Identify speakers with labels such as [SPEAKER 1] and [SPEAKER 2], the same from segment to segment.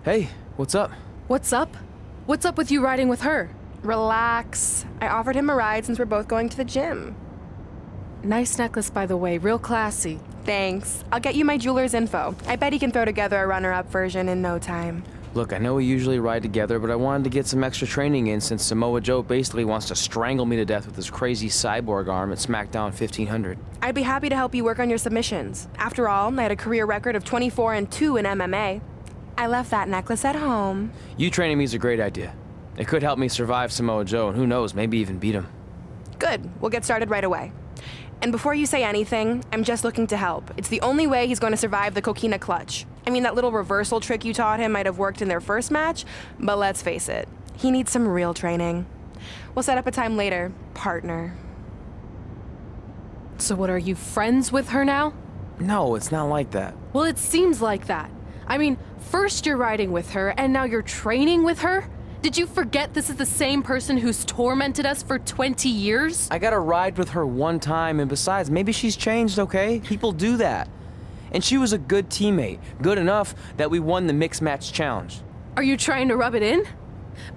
[SPEAKER 1] Hey, what's up?
[SPEAKER 2] What's up? What's up with you riding with her?
[SPEAKER 3] Relax. I offered him a ride since we're both going to the gym.
[SPEAKER 2] Nice necklace, by the way. Real classy.
[SPEAKER 3] Thanks. I'll get you my jeweler's info. I bet he can throw together a runner-up version in no time.
[SPEAKER 1] Look, I know we usually ride together, but I wanted to get some extra training in since Samoa Joe basically wants to strangle me to death with his crazy cyborg arm at SmackDown 1500.
[SPEAKER 3] I'd be happy to help you work on your submissions. After all, I had a career record of 24-2 in MMA. I left that necklace at home.
[SPEAKER 1] You training me is a great idea. It could help me survive Samoa Joe, and who knows, maybe even beat him.
[SPEAKER 3] Good. We'll get started right away. And before you say anything, I'm just looking to help. It's the only way he's going to survive the Coquina Clutch. I mean, that little reversal trick you taught him might have worked in their first match, but let's face it, he needs some real training. We'll set up a time later, partner.
[SPEAKER 2] So what, are you friends with her now?
[SPEAKER 1] No, it's not like that.
[SPEAKER 2] Well, it seems like that. I mean, first you're riding with her, and now you're training with her? Did you forget this is the same person who's tormented us for 20 years?
[SPEAKER 1] I got to ride with her one time, and besides, maybe she's changed, okay? People do that. And she was a good teammate, good enough that we won the mixed match challenge.
[SPEAKER 2] Are you trying to rub it in?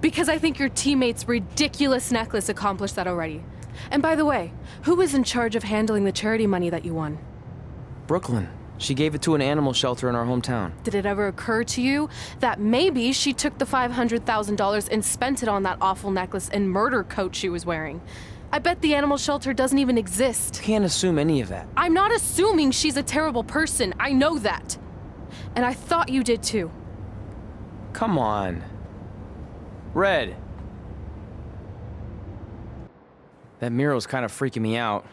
[SPEAKER 2] Because I think your teammate's ridiculous necklace accomplished that already. And by the way, who was in charge of handling the charity money that you won?
[SPEAKER 1] Brooklyn. She gave it to an animal shelter in our hometown.
[SPEAKER 2] Did it ever occur to you that maybe she took the $500,000 and spent it on that awful necklace and murder coat she was wearing? I bet the animal shelter doesn't even exist.
[SPEAKER 1] Can't assume any of that.
[SPEAKER 2] I'm not assuming she's a terrible person. I know that. And I thought you did too.
[SPEAKER 1] Come on. Red. That mural's kind of freaking me out.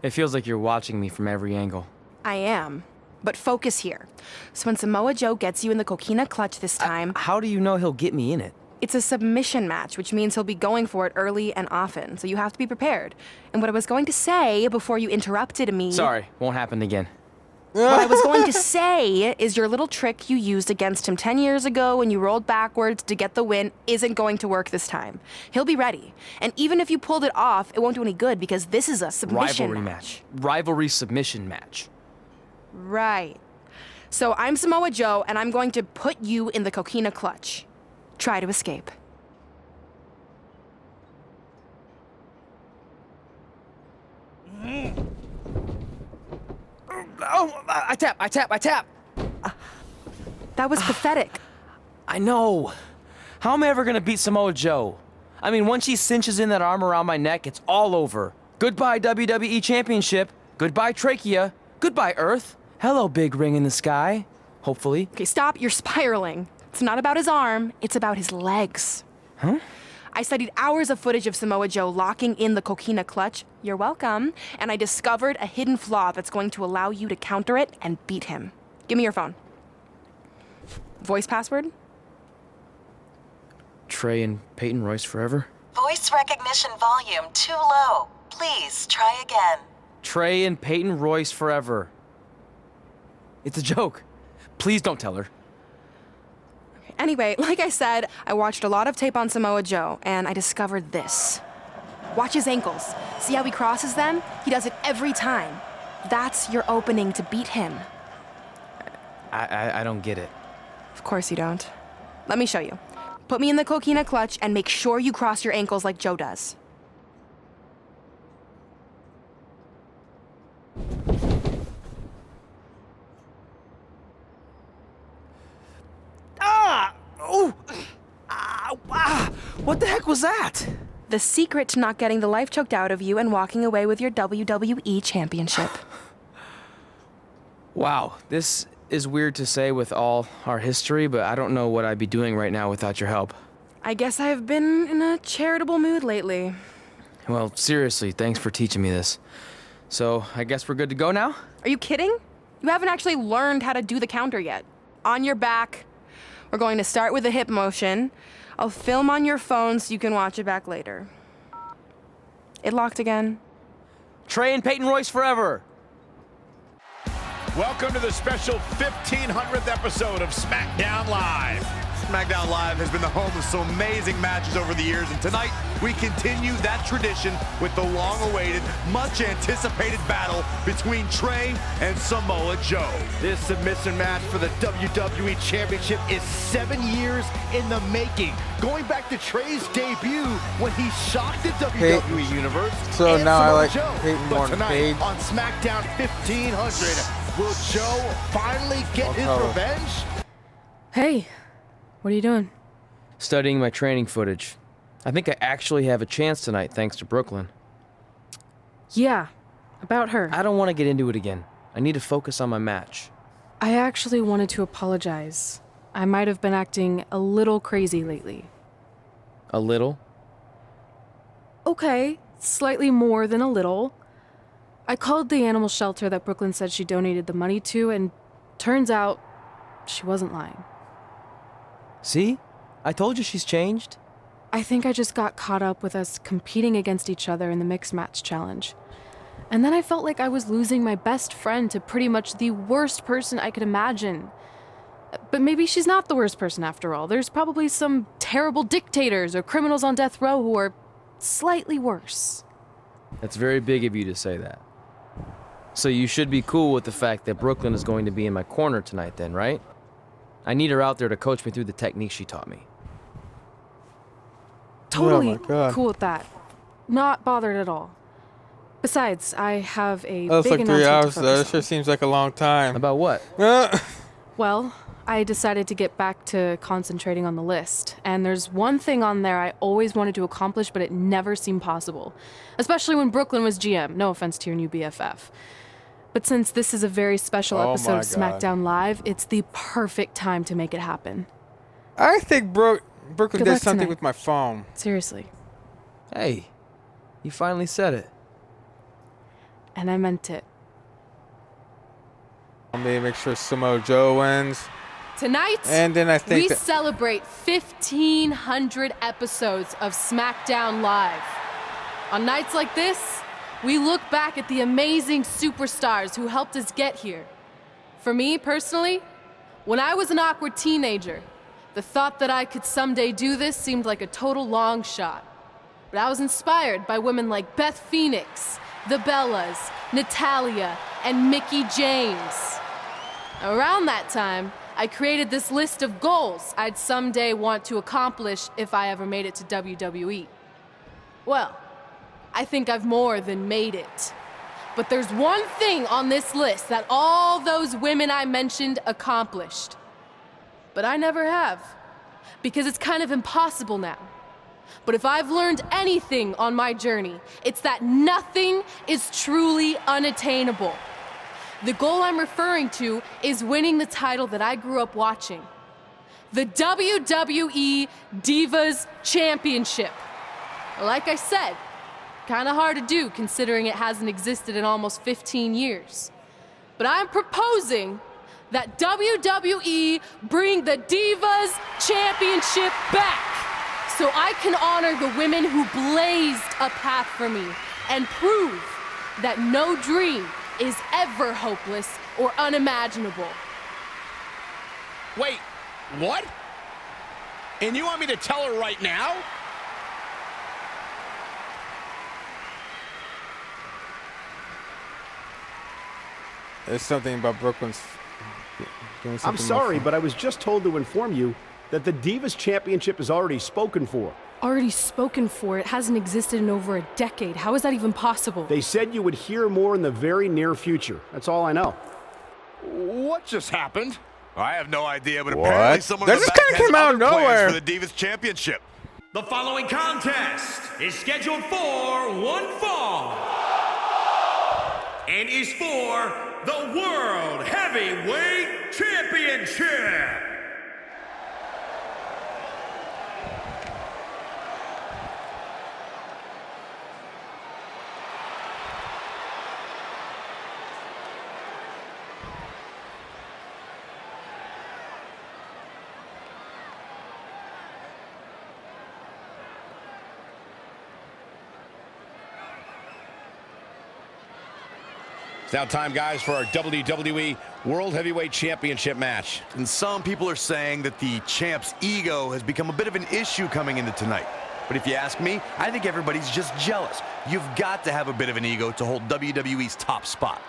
[SPEAKER 1] It feels like you're watching me from every angle.
[SPEAKER 3] I am. But focus here. So when Samoa Joe gets you in the Coquina Clutch this time,
[SPEAKER 1] How do you know he'll get me in it?
[SPEAKER 3] it's a submission match, which means he'll be going for it early and often. So you have to be prepared. And what I was going to say before you interrupted me...
[SPEAKER 1] Sorry, won't happen again.
[SPEAKER 3] What I was going to say is your little trick you used against him 10 years ago when you rolled backwards to get the win isn't going to work this time. He'll be ready. And even if you pulled it off, it won't do any good because this is a submission
[SPEAKER 1] Rivalry match. Rivalry submission match.
[SPEAKER 3] Right. So I'm Samoa Joe, and I'm going to put you in the Coquina Clutch. Try to escape.
[SPEAKER 1] Oh, I tap.
[SPEAKER 3] That was pathetic.
[SPEAKER 1] I know. How am I ever gonna beat Samoa Joe? I mean, once she cinches in that arm around my neck, it's all over. Goodbye, WWE Championship. Goodbye, Trachea. Goodbye, Earth. Hello, big ring in the sky. Hopefully.
[SPEAKER 3] Okay, stop. You're spiraling. It's not about his arm. It's about his legs.
[SPEAKER 1] Huh?
[SPEAKER 3] I studied hours of footage of Samoa Joe locking in the Coquina Clutch. You're welcome. And I discovered a hidden flaw that's going to allow you to counter it and beat him. Give me your phone. Voice password?
[SPEAKER 1] Trey and Peyton Royce forever.
[SPEAKER 4] Voice recognition volume too low. Please try again.
[SPEAKER 1] Trey and Peyton Royce forever. It's a joke. Please don't tell her.
[SPEAKER 3] Anyway, like I said, I watched a lot of tape on Samoa Joe, and I discovered this. Watch his ankles. See how he crosses them? He does it every time. That's your opening to beat him.
[SPEAKER 1] I don't get it.
[SPEAKER 3] Of course you don't. Let me show you. Put me in the Coquina Clutch and make sure you cross your ankles like Joe does.
[SPEAKER 1] What the heck was that?
[SPEAKER 3] The secret to not getting the life choked out of you and walking away with your WWE Championship.
[SPEAKER 1] Wow, this is weird to say with all our history, but I don't know what I'd be doing right now without your help.
[SPEAKER 3] I guess I've been in a charitable mood lately.
[SPEAKER 1] Well, seriously, thanks for teaching me this. So, I guess we're good to go now?
[SPEAKER 3] Are you kidding? You haven't actually learned how to do the counter yet. On your back. We're going to start with a hip motion. I'll film on your phone so you can watch it back later. It locked again.
[SPEAKER 1] Trey and Peyton Royce forever!
[SPEAKER 5] Welcome to the special 1500th episode of SmackDown Live. SmackDown Live has been the home of some amazing matches over the years, and tonight we continue that tradition with the long-awaited, much-anticipated battle between Trey and Samoa Joe. This submission match for the WWE Championship is 7 years in the making, going back to Trey's debut when he shocked the WWE Universe.
[SPEAKER 6] So
[SPEAKER 5] and
[SPEAKER 6] now
[SPEAKER 5] Samoa
[SPEAKER 6] I like
[SPEAKER 5] Joe.
[SPEAKER 6] Peyton
[SPEAKER 5] But
[SPEAKER 6] more than
[SPEAKER 5] tonight
[SPEAKER 6] Paige.
[SPEAKER 5] on SmackDown 1500, will Joe finally get his
[SPEAKER 6] Oh.
[SPEAKER 5] revenge?
[SPEAKER 2] Hey, what are you doing?
[SPEAKER 1] Studying my training footage. I think I actually have a chance tonight thanks to Brooklyn.
[SPEAKER 2] Yeah, about her.
[SPEAKER 1] I don't want to get into it again. I need to focus on my match.
[SPEAKER 2] I actually wanted to apologize. I might have been acting a little crazy lately.
[SPEAKER 1] A little?
[SPEAKER 2] Okay, slightly more than a little. I called the animal shelter that Brooklyn said she donated the money to, and turns out she wasn't lying.
[SPEAKER 1] See? I told you she's changed.
[SPEAKER 2] I think I just got caught up with us competing against each other in the mixed match challenge. And then I felt like I was losing my best friend to pretty much the worst person I could imagine. But maybe she's not the worst person after all. There's probably some terrible dictators or criminals on death row who are slightly worse.
[SPEAKER 1] That's very big of you to say that. So you should be cool with the fact that Brooklyn is going to be in my corner tonight then, right? I need her out there to coach me through the technique she taught me.
[SPEAKER 2] Totally
[SPEAKER 6] God.
[SPEAKER 2] cool with that. Not bothered at all. Besides, I have a
[SPEAKER 6] That was
[SPEAKER 2] big
[SPEAKER 6] like 3
[SPEAKER 2] announcement to
[SPEAKER 6] hours though.
[SPEAKER 2] focus
[SPEAKER 6] It sure
[SPEAKER 2] on.
[SPEAKER 6] seems like a long time.
[SPEAKER 1] About what?
[SPEAKER 2] Well, I decided to get back to concentrating on the list. And there's one thing on there I always wanted to accomplish, but it never seemed possible. Especially when Brooklyn was GM. No offense to your new BFF. But since this is a very special
[SPEAKER 6] Oh
[SPEAKER 2] episode
[SPEAKER 6] my
[SPEAKER 2] of SmackDown Live, it's the perfect time to make it happen.
[SPEAKER 6] I think Brooklyn
[SPEAKER 2] Good
[SPEAKER 6] did
[SPEAKER 2] luck
[SPEAKER 6] something
[SPEAKER 2] tonight.
[SPEAKER 6] with my phone.
[SPEAKER 2] Seriously.
[SPEAKER 1] Hey, you finally said it.
[SPEAKER 2] And I meant it.
[SPEAKER 6] Maybe make sure Samoa Joe wins.
[SPEAKER 2] Tonight,
[SPEAKER 6] And then I think
[SPEAKER 2] we
[SPEAKER 6] that-
[SPEAKER 2] celebrate 1,500 episodes of SmackDown Live. On nights like this, we look back at the amazing superstars who helped us get here. For me, personally, when I was an awkward teenager, the thought that I could someday do this seemed like a total long shot. But I was inspired by women like Beth Phoenix, the Bellas, Natalia, and Mickie James. Around that time, I created this list of goals I'd someday want to accomplish if I ever made it to WWE. Well, I think I've more than made it. But there's one thing on this list that all those women I mentioned accomplished. But I never have, because it's kind of impossible now. But if I've learned anything on my journey, it's that nothing is truly unattainable. The goal I'm referring to is winning the title that I grew up watching. The WWE Divas Championship. Like I said, kind of hard to do considering it hasn't existed in almost 15 years. But I'm proposing that WWE bring the Divas Championship back so I can honor the women who blazed a path for me and prove that no dream is ever hopeless or unimaginable.
[SPEAKER 5] Wait, what? And you want me to tell her right now?
[SPEAKER 6] There's something about Brooklyn's doing
[SPEAKER 7] I'm
[SPEAKER 6] something.
[SPEAKER 7] sorry, but I was just told to inform you that the Divas Championship is already spoken for.
[SPEAKER 2] Already spoken for, it hasn't existed in over a decade. How is that even possible?
[SPEAKER 7] They said you would hear more in the very near future. That's all I know.
[SPEAKER 5] What just happened?
[SPEAKER 8] I have no idea, but
[SPEAKER 6] What?
[SPEAKER 8] apparently someone
[SPEAKER 6] That
[SPEAKER 8] in the
[SPEAKER 6] just
[SPEAKER 8] back
[SPEAKER 6] kinda
[SPEAKER 8] has
[SPEAKER 6] came out of
[SPEAKER 8] other plans
[SPEAKER 6] nowhere.
[SPEAKER 8] for the Divas Championship.
[SPEAKER 9] The following contest is scheduled for one fall and is for the World Heavyweight Championship.
[SPEAKER 5] It's now time, guys, for our WWE World Heavyweight Championship match.
[SPEAKER 8] And some people are saying that the champ's ego has become a bit of an issue coming into tonight.
[SPEAKER 5] But if you ask me, I think everybody's just jealous. You've got to have a bit of an ego to hold WWE's top spot.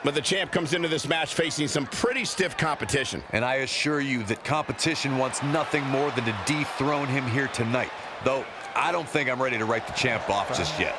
[SPEAKER 7] But the champ comes into this match facing some pretty stiff competition.
[SPEAKER 5] And I assure you that competition wants nothing more than to dethrone him here tonight. Though, I don't think I'm ready to write the champ off just yet.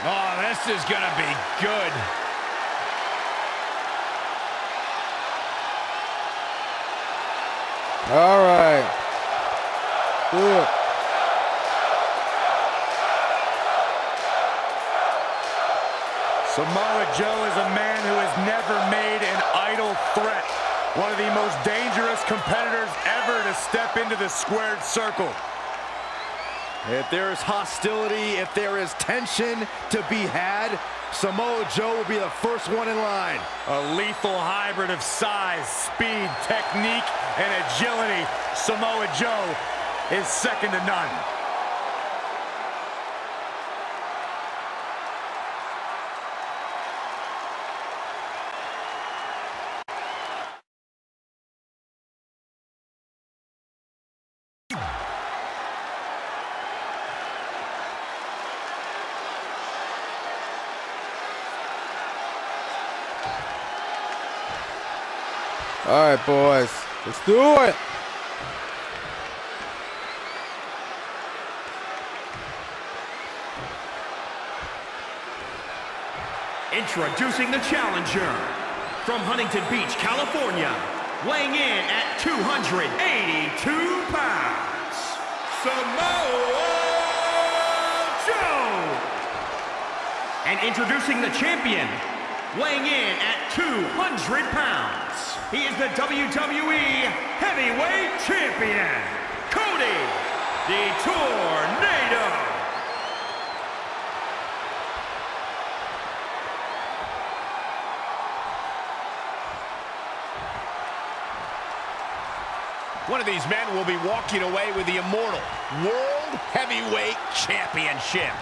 [SPEAKER 9] Oh, this is gonna be good.
[SPEAKER 6] All right. Do it.
[SPEAKER 9] Samoa Joe is a man who has never made an idle threat. One of the most dangerous competitors ever to step into the squared circle.
[SPEAKER 5] If there is hostility, if there is tension to be had, Samoa Joe will be the first one in line.
[SPEAKER 9] A lethal hybrid of size, speed, technique, and agility. Samoa Joe is second to none.
[SPEAKER 6] All right, boys. Let's do it.
[SPEAKER 9] Introducing the challenger from Huntington Beach, California, weighing in at 282 pounds, Samoa Joe. And introducing the champion, weighing in at 200 pounds, he is the WWE Heavyweight Champion, Cody the Tornado.
[SPEAKER 7] One of these men will be walking away with the immortal World Heavyweight Championship.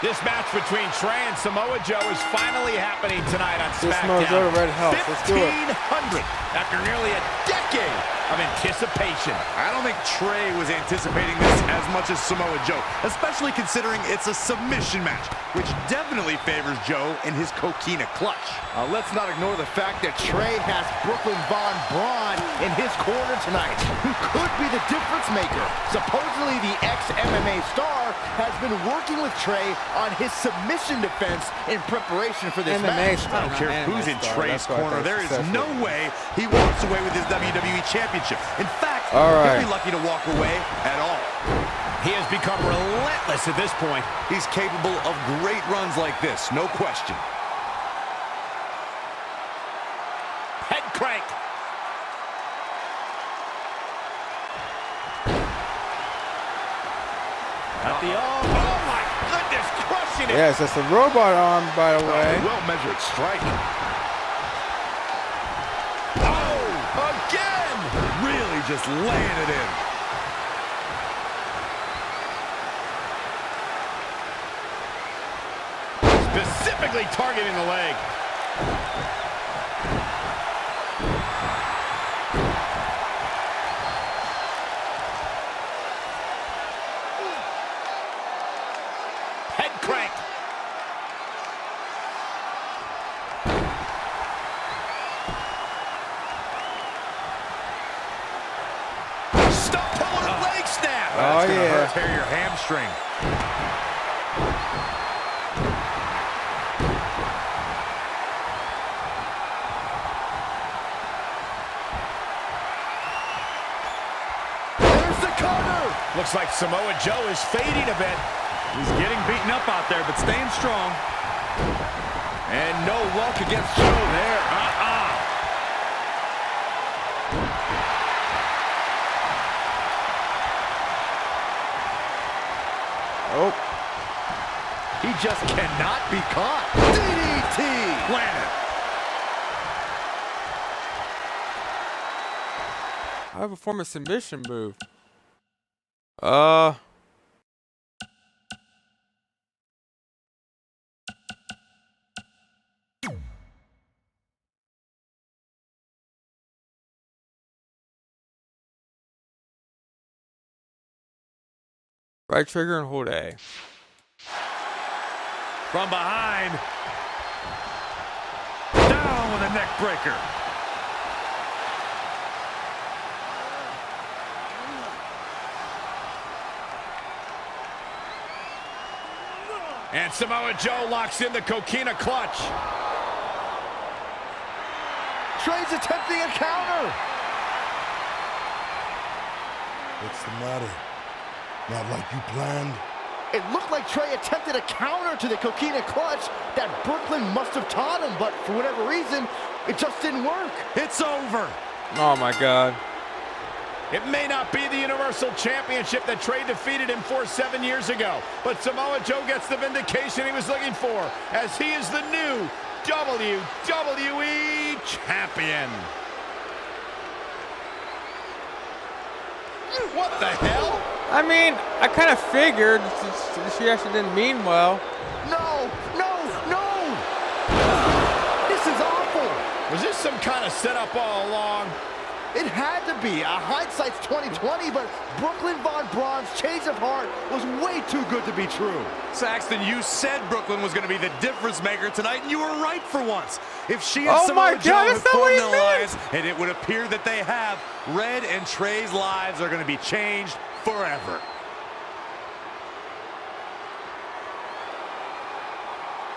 [SPEAKER 7] This match between Trey and Samoa Joe is finally happening tonight on SmackDown.
[SPEAKER 6] Samoa Joe to Red House. Let's do it.
[SPEAKER 7] 1,500 after nearly a decade of anticipation.
[SPEAKER 8] I don't think Trey was anticipating this as much as Samoa Joe, especially considering it's a submission match, which definitely favors Joe in his Coquina clutch.
[SPEAKER 7] Let's not ignore the fact that Trey has Brooklyn Von Braun in his corner tonight, who could be the difference maker. Supposedly, the ex-MMA star has been working with Trey on his submission defense in preparation for this match.
[SPEAKER 8] I don't care who's in Trey's corner. There is no way he walks away with his WWE Championship. In fact, he'll be lucky to walk away at all.
[SPEAKER 7] He has become relentless at this point.
[SPEAKER 8] He's capable of great runs like this, no question.
[SPEAKER 7] Head crank. At the arm. Oh my goodness, crushing it.
[SPEAKER 6] Yes, that's a robot arm, by the way.
[SPEAKER 8] Well-measured strike.
[SPEAKER 7] Oh, again.
[SPEAKER 8] Really just laying it in.
[SPEAKER 7] Specifically targeting the leg. Head crank. Stop pulling a leg snap.
[SPEAKER 6] Oh, yeah.
[SPEAKER 8] Tear your hamstring.
[SPEAKER 7] There's the cutter. Looks like Samoa Joe is fading a bit.
[SPEAKER 9] He's getting beaten up out there, but staying strong.
[SPEAKER 7] And no luck against Joe there.
[SPEAKER 6] Oh.
[SPEAKER 7] just cannot be caught. DDT!
[SPEAKER 8] Planet.
[SPEAKER 6] I have a form of submission move. Right trigger and hold A.
[SPEAKER 9] From behind. Down with a neck breaker. And Samoa Joe locks in the Coquina clutch.
[SPEAKER 7] Trey's attempting a counter.
[SPEAKER 10] What's the matter? Not like you planned?
[SPEAKER 7] It looked like Trey attempted a counter to the Coquina clutch that Brooklyn must have taught him, but for whatever reason, it just didn't work.
[SPEAKER 8] It's over.
[SPEAKER 6] Oh my God.
[SPEAKER 9] It may not be the Universal Championship that Trey defeated him for 7 years ago, but Samoa Joe gets the vindication he was looking for, as he is the new WWE Champion. What the hell?
[SPEAKER 6] I mean, I kind of figured she actually didn't mean well.
[SPEAKER 7] No, no, no! This is awful!
[SPEAKER 9] Was this some kind of setup all along?
[SPEAKER 7] It had to be. Hindsight's 2020, but Brooklyn Von Braun's change of heart was way too good to be true.
[SPEAKER 8] Saxton, you said Brooklyn was going to be the difference maker tonight, and you were right for once. If she and
[SPEAKER 6] Oh my
[SPEAKER 8] Samoa
[SPEAKER 6] God,
[SPEAKER 8] Joe
[SPEAKER 6] that's
[SPEAKER 8] had
[SPEAKER 6] not what
[SPEAKER 8] formed
[SPEAKER 6] he
[SPEAKER 8] an
[SPEAKER 6] meant.
[SPEAKER 8] alliance, and it would appear that they have, Red and Trey's lives are going to be changed forever.